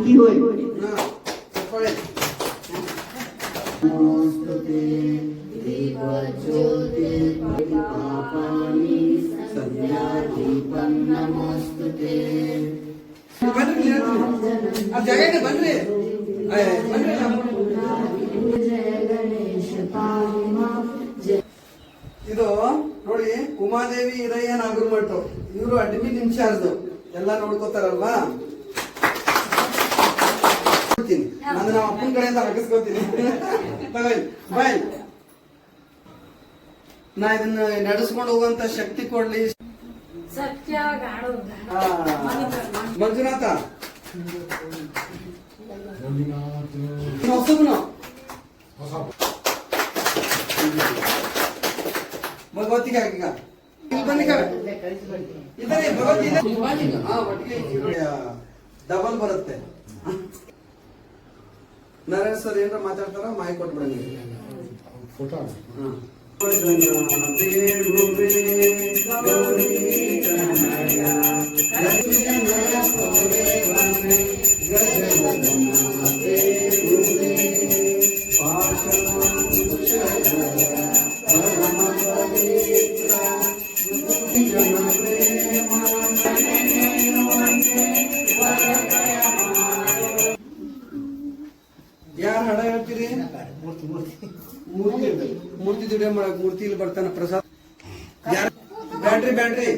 की होय. ಇದು ನೋಡಿ ಉಮಾದೇವಿ ಇದಯ್ಯ ನಾಗರಮಠ ಇವರು ಅಡ್ಮಿನ್ ಇನ್ಚಾರ್ಜ್ ಎಲ್ಲ ನೋಡ್ಕೋತಾರಲ್ವಾ. ನಾನು ನಮ್ಮ ಅಪ್ಪನ ಕಡೆಯಿಂದ ಹಾಕಿಸ್ಕೋತೀನಿ. ಬಾಯ್ ನಾ ಇದನ್ನ ನಡೆಸ್ಕೊಂಡು ಹೋಗುವಂತ ಶಕ್ತಿ ಕೊಡ್ಲಿ. ಮಂಜುನಾಥ ಹೊಸಬ್ನು ಭಗವತಿಗೆ ಈಗ ಇಲ್ಲಿ ಬನ್ನಿ ಇದ್ದಾರೆ ಭಗವತಿ ಡಬಲ್ ಬರುತ್ತೆ. ನಾರಾಯಣ ಸರ್ ಏನಾರ ಮಾತಾಡ್ತಾರ ಮಾಯಿ ಕೊಟ್ಬಿಡಂಗೆ. ಯಾರು ಹಡ ಹೇಳ್ತೀರಿ? ಮೂರ್ತಿ ದುಡಿಯೋ ಮಾಡಕ್ ಮೂರ್ತಿ ಇಲ್ಲಿ ಬರ್ತಾನ ಪ್ರಸಾದ್. ಯಾರು ಬ್ಯಾಟ್ರಿ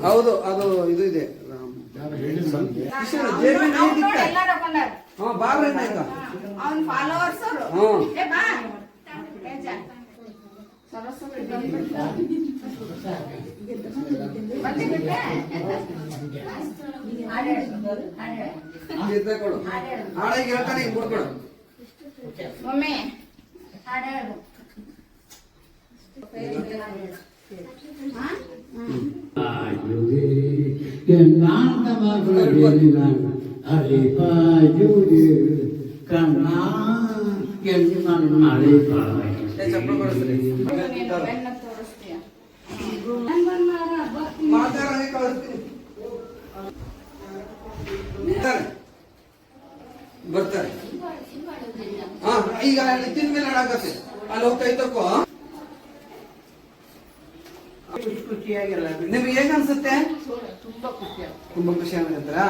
ಹೌದು ಅದು ಇದು ಇದೆ. ಹೇಳ್ತಾನೆ ಕೊಡ್ಕೊಡು ಮಮ್ಮಿ ಬರ್ತಾರೆ. ಈಗ ತಿಂದ ಮೇಲೆ ಹಾಡಾಕತ್ತೆ ಅಲ್ಲಿ ಹೋಗ್ತೈತಕ್ಕೋ. ಖುಷಿಯಾಗಿಲ್ಲ ನಿಮ್ಗೆ ಹೇಗ ಅನ್ಸುತ್ತೆ? ತುಂಬಾ ಖುಷಿ ಆಗತ್ತಲ್ಲ.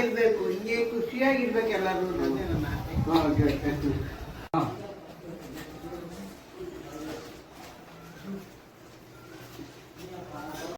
ಇರ್ಬೇಕು ಹಿಂಗೆ ಖುಷಿಯಾಗಿರ್ಬೇಕು ಎಲ್ಲರೂ.